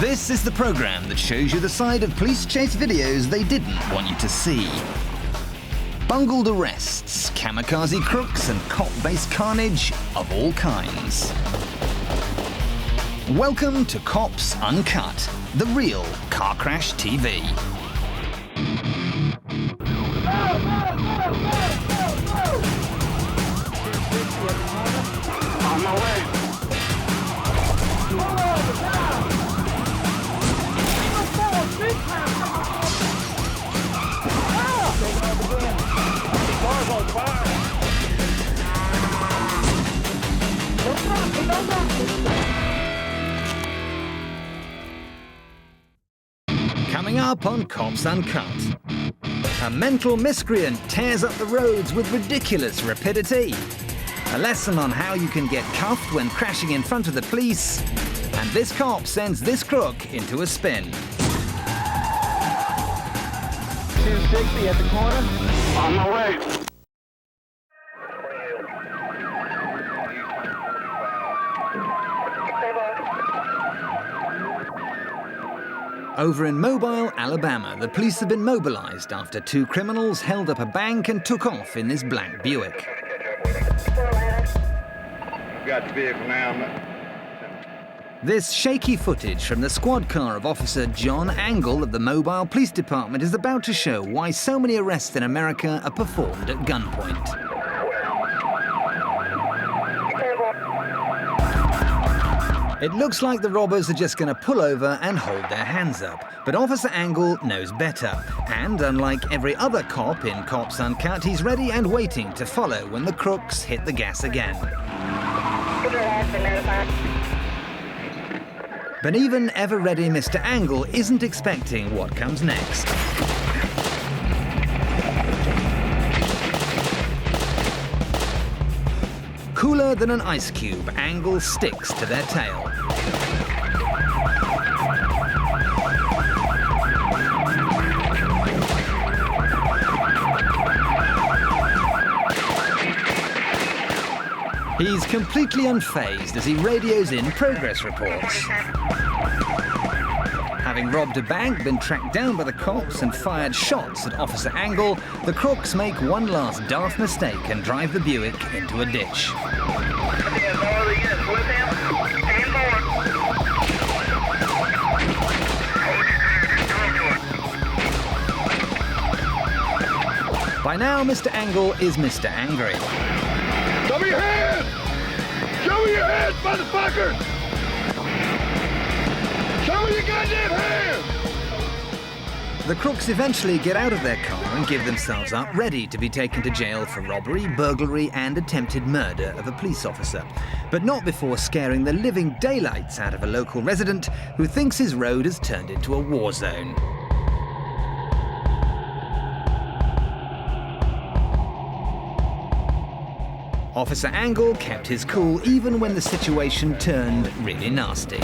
This is the program that shows you the side of police chase videos they didn't want you to see. Bungled arrests, kamikaze crooks, and cop-based carnage of all kinds. Welcome to Cops Uncut, the real car crash TV. On my way. Car's on fire. Coming up on Cops Uncut. A mental miscreant tears up the roads with ridiculous rapidity. A lesson on how you can get cuffed when crashing in front of the police. And this cop sends this crook into a spin. 260 at the corner. On my way. Over in Mobile, Alabama, the police have been mobilized after two criminals held up a bank and took off in this black Buick. Got the vehicle now. This shaky footage from the squad car of Officer John Angle of the Mobile Police Department is about to show why so many arrests in America are performed at gunpoint. It looks like the robbers are just going to pull over and hold their hands up. But Officer Angle knows better. And unlike every other cop in Cops Uncut, he's ready and waiting to follow when the crooks hit the gas again. But even ever-ready Mr. Angle isn't expecting what comes next. Cooler than an ice cube, Angle sticks to their tail. He's completely unfazed as he radios in progress reports. Having robbed a bank, been tracked down by the cops and fired shots at Officer Angle, the crooks make one last daft mistake and drive the Buick into a ditch. By now, Mr. Angle is Mr. Angry. Show me your hands! Show me your hands, motherfucker! Show me your goddamn hands! The crooks eventually get out of their car and give themselves up, ready to be taken to jail for robbery, burglary, and attempted murder of a police officer. But not before scaring the living daylights out of a local resident who thinks his road has turned into a war zone. Officer Angle kept his cool even when the situation turned really nasty.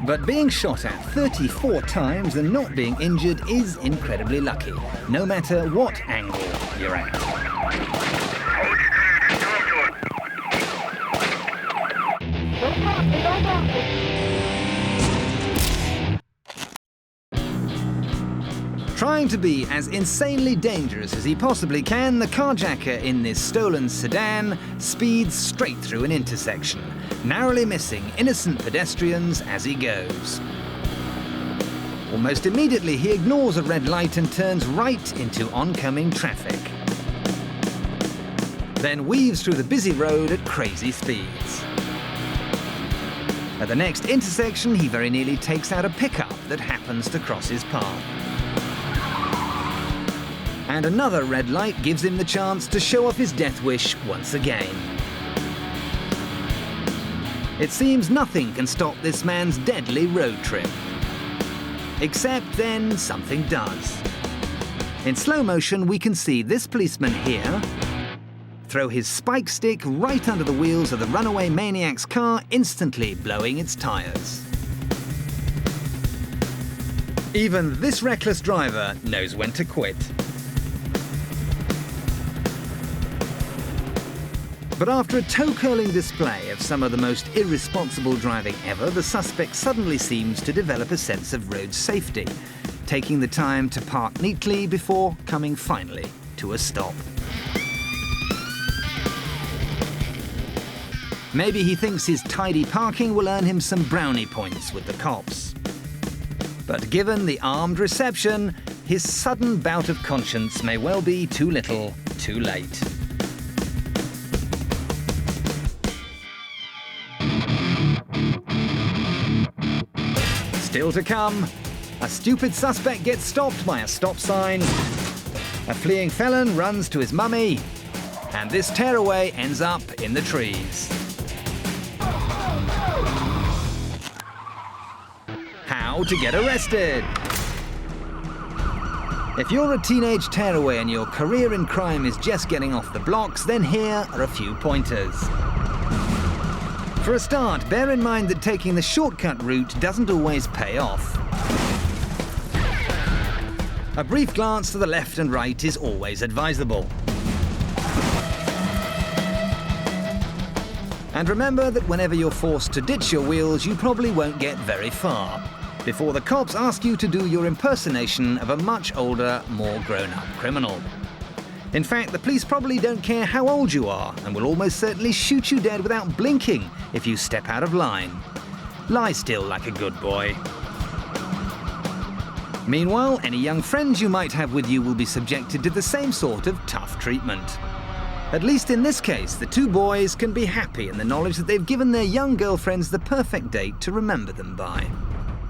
But being shot at 34 times and not being injured is incredibly lucky, no matter what angle you're at. Trying to be as insanely dangerous as he possibly can, the carjacker in this stolen sedan speeds straight through an intersection, narrowly missing innocent pedestrians as he goes. Almost immediately, he ignores a red light and turns right into oncoming traffic. Then weaves through the busy road at crazy speeds. At the next intersection, he very nearly takes out a pickup that happens to cross his path. And another red light gives him the chance to show off his death wish once again. It seems nothing can stop this man's deadly road trip. Except then something does. In slow motion, we can see this policeman here throw his spike stick right under the wheels of the runaway maniac's car, instantly blowing its tires. Even this reckless driver knows when to quit. But after a toe-curling display of some of the most irresponsible driving ever, the suspect suddenly seems to develop a sense of road safety, taking the time to park neatly before coming finally to a stop. Maybe he thinks his tidy parking will earn him some brownie points with the cops. But given the armed reception, his sudden bout of conscience may well be too little, too late. Still to come, a stupid suspect gets stopped by a stop sign, a fleeing felon runs to his mummy, and this tearaway ends up in the trees. How to get arrested? If you're a teenage tearaway and your career in crime is just getting off the blocks, then here are a few pointers. For a start, bear in mind that taking the shortcut route doesn't always pay off. A brief glance to the left and right is always advisable. And remember that whenever you're forced to ditch your wheels, you probably won't get very far before the cops ask you to do your impersonation of a much older, more grown-up criminal. In fact, the police probably don't care how old you are and will almost certainly shoot you dead without blinking if you step out of line. Lie still like a good boy. Meanwhile, any young friends you might have with you will be subjected to the same sort of tough treatment. At least in this case, the two boys can be happy in the knowledge that they've given their young girlfriends the perfect date to remember them by,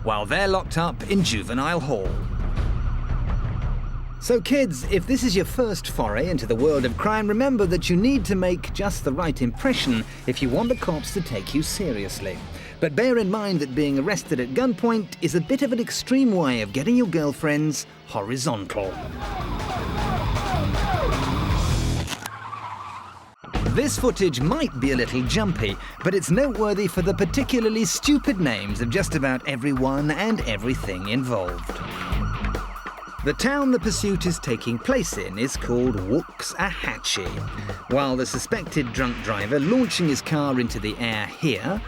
while they're locked up in juvenile hall. So kids, if this is your first foray into the world of crime, remember that you need to make just the right impression if you want the cops to take you seriously. But bear in mind that being arrested at gunpoint is a bit of an extreme way of getting your girlfriends horizontal. This footage might be a little jumpy, but it's noteworthy for the particularly stupid names of just about everyone and everything involved. The town the pursuit is taking place in is called Waxahachie, while the suspected drunk driver launching his car into the air here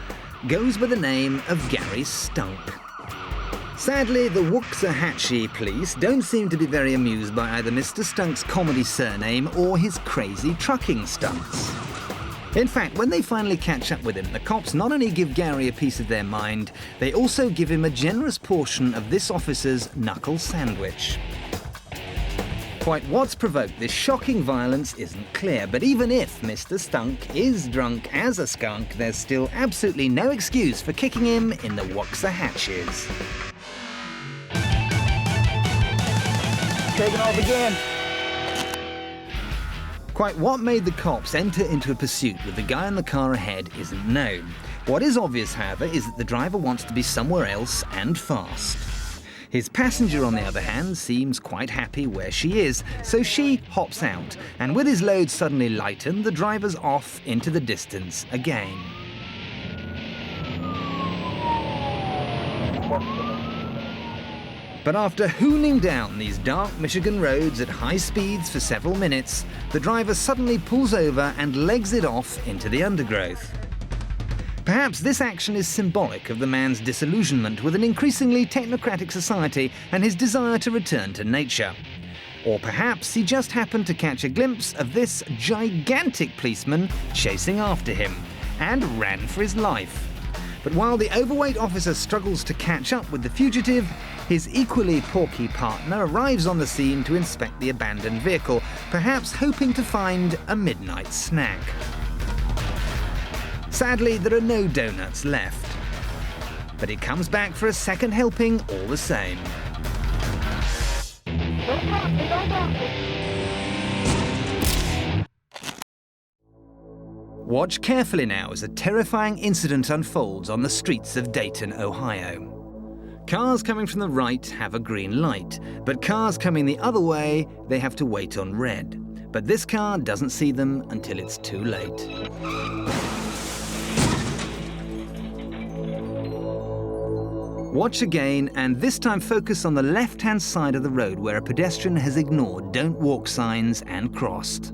goes by the name of Gary Stunk. Sadly, the Waxahachie police don't seem to be very amused by either Mr. Stunk's comedy surname or his crazy trucking stunts. In fact, when they finally catch up with him, the cops not only give Gary a piece of their mind, they also give him a generous portion of this officer's knuckle sandwich. Quite what's provoked this shocking violence isn't clear, but even if Mr. Stunk is drunk as a skunk, there's still absolutely no excuse for kicking him in the Waxahachis. Taking off again. Quite what made the cops enter into a pursuit with the guy in the car ahead isn't known. What is obvious, however, is that the driver wants to be somewhere else and fast. His passenger, on the other hand, seems quite happy where she is, so she hops out, and with his load suddenly lightened, the driver's off into the distance again. But after hooning down these dark Michigan roads at high speeds for several minutes, the driver suddenly pulls over and legs it off into the undergrowth. Perhaps this action is symbolic of the man's disillusionment with an increasingly technocratic society and his desire to return to nature. Or perhaps he just happened to catch a glimpse of this gigantic policeman chasing after him and ran for his life. But while the overweight officer struggles to catch up with the fugitive, his equally porky partner arrives on the scene to inspect the abandoned vehicle, perhaps hoping to find a midnight snack. Sadly, there are no donuts left, but he comes back for a second helping all the same. Watch carefully now as a terrifying incident unfolds on the streets of Dayton, Ohio. Cars coming from the right have a green light, but cars coming the other way, they have to wait on red. But this car doesn't see them until it's too late. Watch again, and this time focus on the left-hand side of the road where a pedestrian has ignored "Don't Walk" signs and crossed.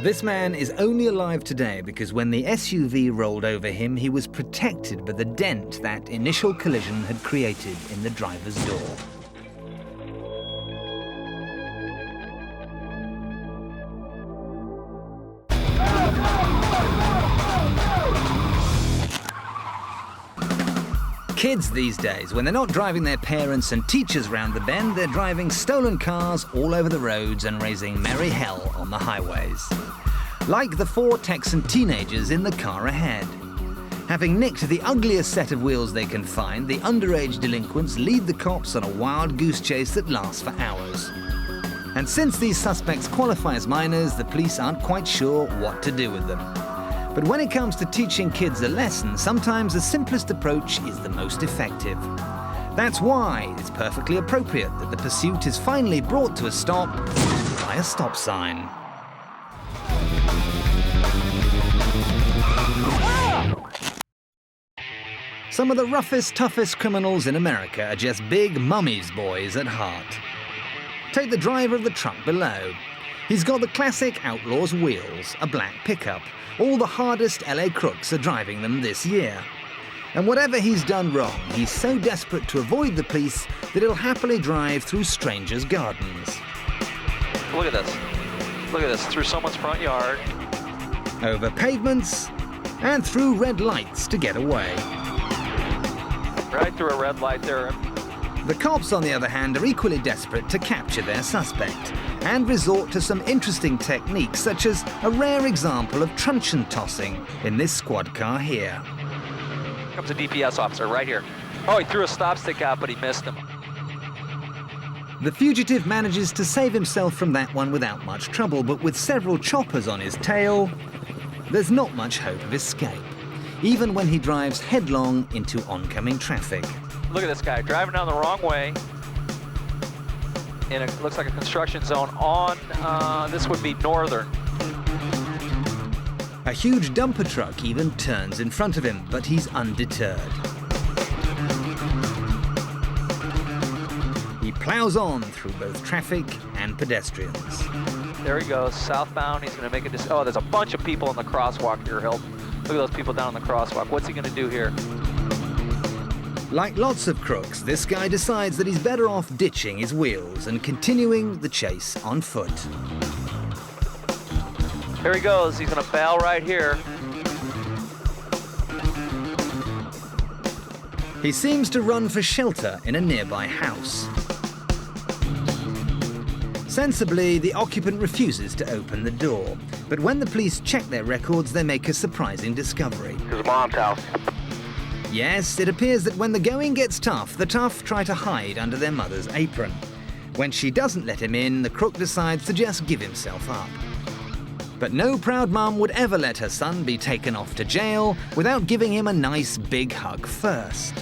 This man is only alive today because when the SUV rolled over him, he was protected by the dent that initial collision had created in the driver's door. Kids these days, when they're not driving their parents and teachers round the bend, they're driving stolen cars all over the roads and raising merry hell on the highways. Like the 4 Texan teenagers in the car ahead. Having nicked the ugliest set of wheels they can find, the underage delinquents lead the cops on a wild goose chase that lasts for hours. And since these suspects qualify as minors, the police aren't quite sure what to do with them. But when it comes to teaching kids a lesson, sometimes the simplest approach is the most effective. That's why it's perfectly appropriate that the pursuit is finally brought to a stop by a stop sign. Some of the roughest, toughest criminals in America are just big mummy's boys at heart. Take the driver of the truck below. He's got the classic outlaw's wheels, a black pickup. All the hardest LA crooks are driving them this year. And whatever he's done wrong, he's so desperate to avoid the police that he'll happily drive through strangers' gardens. Look at this. Look at this. Through someone's front yard. Over pavements and through red lights to get away. Right through a red light there. The cops, on the other hand, are equally desperate to capture their suspect and resort to some interesting techniques, such as a rare example of truncheon tossing in this squad car here. Here comes a DPS officer right here. Oh, he threw a stop stick out, but he missed him. The fugitive manages to save himself from that one without much trouble, but with several choppers on his tail, there's not much hope of escape, even when he drives headlong into oncoming traffic. Look at this guy driving down the wrong way in looks like a construction zone on, this would be northern. A huge dumper truck even turns in front of him, but he's undeterred. He plows on through both traffic and pedestrians. There he goes, southbound. He's going to make a oh, there's a bunch of people in the crosswalk here, Hilt. Look at those people down in the crosswalk. What's he going to do here? Like lots of crooks, this guy decides that he's better off ditching his wheels and continuing the chase on foot. Here he goes. He's going to bail right here. He seems to run for shelter in a nearby house. Sensibly, the occupant refuses to open the door. But when the police check their records, they make a surprising discovery. His mom's house. Yes, it appears that when the going gets tough, the tough try to hide under their mother's apron. When she doesn't let him in, the crook decides to just give himself up. But no proud mum would ever let her son be taken off to jail without giving him a nice big hug first.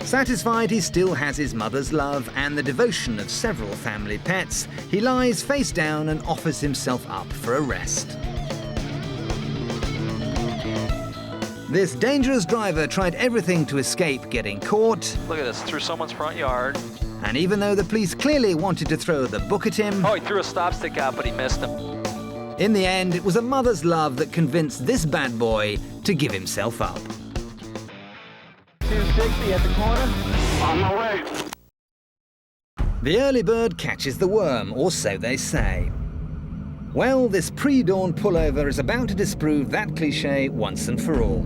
Satisfied he still has his mother's love and the devotion of several family pets, he lies face down and offers himself up for arrest. This dangerous driver tried everything to escape getting caught. Look at this, through someone's front yard. And even though the police clearly wanted to throw the book at him, oh, he threw a stop stick out, but he missed him. In the end, it was a mother's love that convinced this bad boy to give himself up. 260 at the corner. On my way. The early bird catches the worm, or so they say. Well, this pre-dawn pullover is about to disprove that cliché once and for all.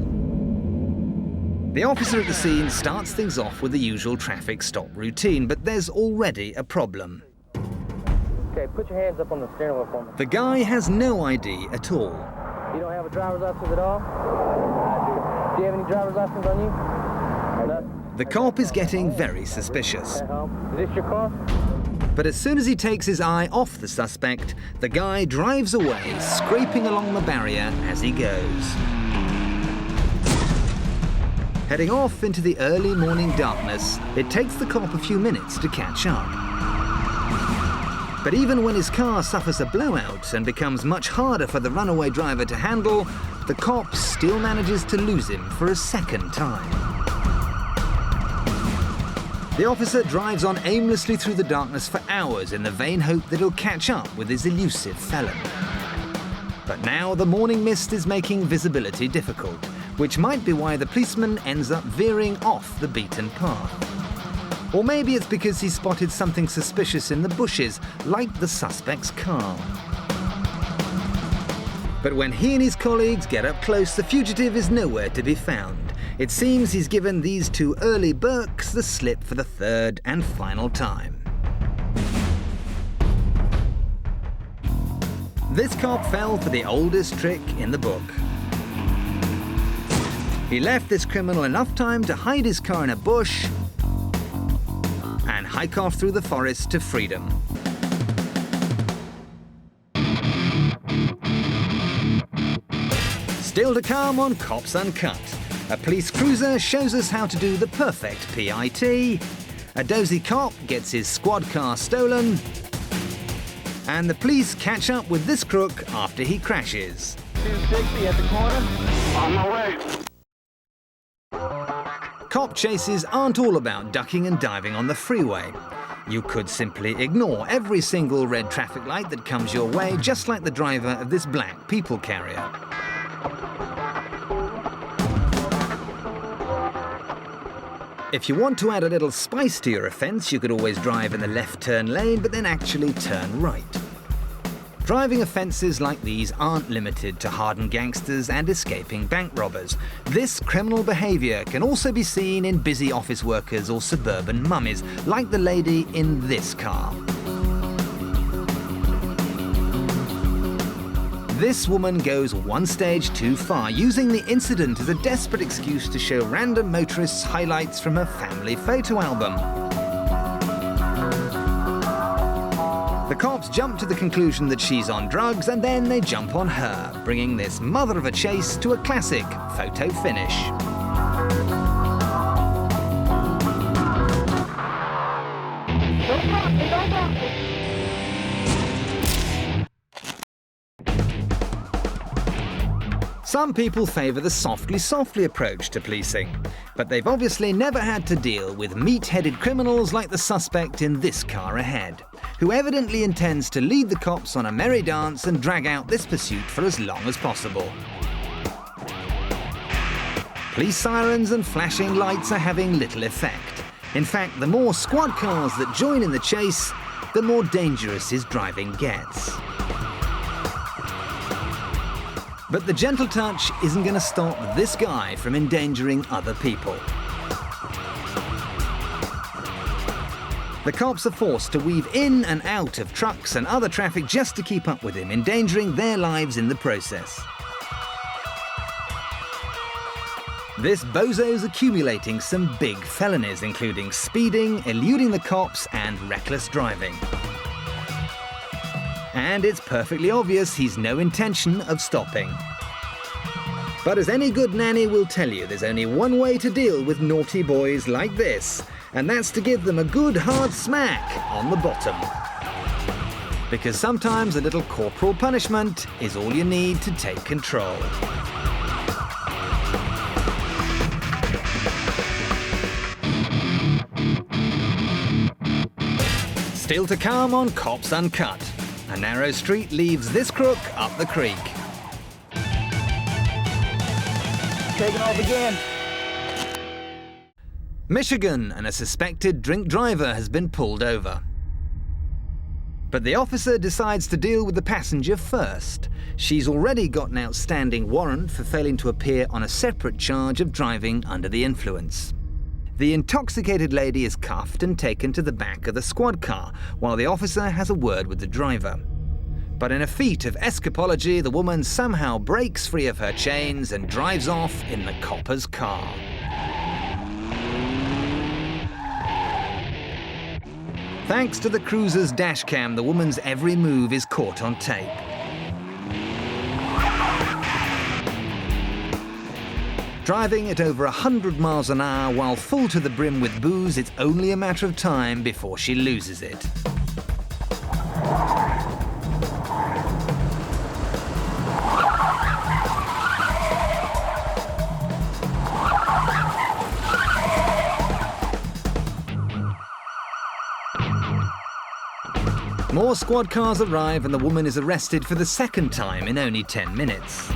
The officer at the scene starts things off with the usual traffic stop routine, but there's already a problem. Okay, put your hands up on the steering wheel for me. The guy has no ID at all. You don't have a driver's license at all? I do. Do you have any driver's license on you? No. The cop is getting very suspicious. At home. Is this your car? But as soon as he takes his eye off the suspect, the guy drives away, scraping along the barrier as he goes. Heading off into the early morning darkness, it takes the cop a few minutes to catch up. But even when his car suffers a blowout and becomes much harder for the runaway driver to handle, the cop still manages to lose him for a second time. The officer drives on aimlessly through the darkness for hours in the vain hope that he'll catch up with his elusive felon. But now the morning mist is making visibility difficult, which might be why the policeman ends up veering off the beaten path. Or maybe it's because he spotted something suspicious in the bushes, like the suspect's car. But when he and his colleagues get up close, the fugitive is nowhere to be found. It seems he's given these two early Burks the slip for the third and final time. This cop fell for the oldest trick in the book. He left this criminal enough time to hide his car in a bush and hike off through the forest to freedom. Still to come on Cops Uncut. A police cruiser shows us how to do the perfect PIT. A dozy cop gets his squad car stolen. And the police catch up with this crook after he crashes. 260 at the corner. On my way. Cop chases aren't all about ducking and diving on the freeway. You could simply ignore every single red traffic light that comes your way, just like the driver of this black people carrier. If you want to add a little spice to your offence, you could always drive in the left turn lane, but then actually turn right. Driving offences like these aren't limited to hardened gangsters and escaping bank robbers. This criminal behaviour can also be seen in busy office workers or suburban mummies, like the lady in this car. This woman goes one stage too far, using the incident as a desperate excuse to show random motorists highlights from her family photo album. The cops jump to the conclusion that she's on drugs, and then they jump on her, bringing this mother of a chase to a classic photo finish. Some people favour the softly approach to policing, but they've obviously never had to deal with meat-headed criminals like the suspect in this car ahead, who evidently intends to lead the cops on a merry dance and drag out this pursuit for as long as possible. Police sirens and flashing lights are having little effect. In fact, the more squad cars that join in the chase, the more dangerous his driving gets. But the gentle touch isn't going to stop this guy from endangering other people. The cops are forced to weave in and out of trucks and other traffic just to keep up with him, endangering their lives in the process. This bozo's accumulating some big felonies, including speeding, eluding the cops, and reckless driving. And it's perfectly obvious he's no intention of stopping. But as any good nanny will tell you, there's only one way to deal with naughty boys like this, and that's to give them a good hard smack on the bottom. Because sometimes a little corporal punishment is all you need to take control. Still to come on Cops Uncut. A narrow street leaves this crook up the creek. Taking off again. Michigan, and a suspected drink driver has been pulled over. But the officer decides to deal with the passenger first. She's already got an outstanding warrant for failing to appear on a separate charge of driving under the influence. The intoxicated lady is cuffed and taken to the back of the squad car, while the officer has a word with the driver. But in a feat of escapology, the woman somehow breaks free of her chains and drives off in the copper's car. Thanks to the cruiser's dashcam, the woman's every move is caught on tape. Driving at over 100 miles an hour while full to the brim with booze, it's only a matter of time before she loses it. More squad cars arrive and the woman is arrested for the second time in only 10 minutes.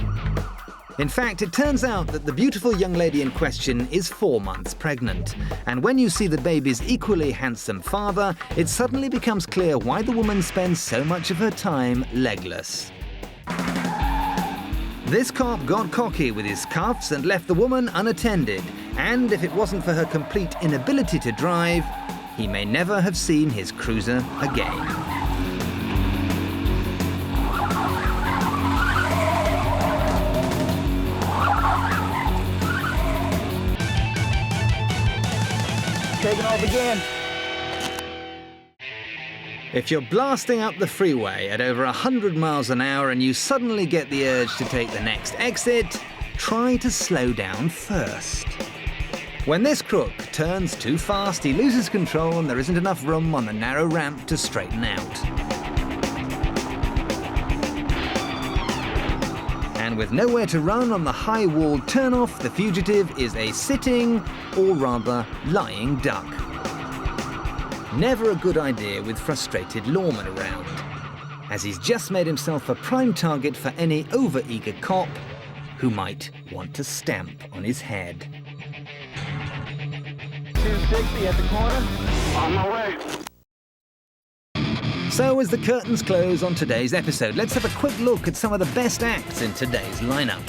In fact, it turns out that the beautiful young lady in question is 4 months pregnant. And when you see the baby's equally handsome father, it suddenly becomes clear why the woman spends so much of her time legless. This cop got cocky with his cuffs and left the woman unattended. And if it wasn't for her complete inability to drive, he may never have seen his cruiser again. Taking off again. If you're blasting up the freeway at over 100 miles an hour and you suddenly get the urge to take the next exit, try to slow down first. When this crook turns too fast, he loses control and there isn't enough room on the narrow ramp to straighten out. And with nowhere to run on the high-walled turnoff, the fugitive is a sitting, or rather lying duck. Never a good idea with frustrated lawmen around, as he's just made himself a prime target for any over-eager cop who might want to stamp on his head. 260 at the corner. On my way. So as the curtains close on today's episode, let's have a quick look at some of the best acts in today's lineup.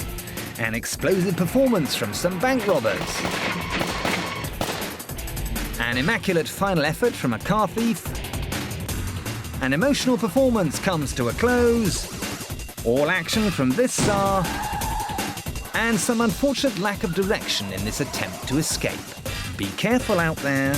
An explosive performance from some bank robbers. An immaculate final effort from a car thief. An emotional performance comes to a close. All action from this star. And some unfortunate lack of direction in this attempt to escape. Be careful out there.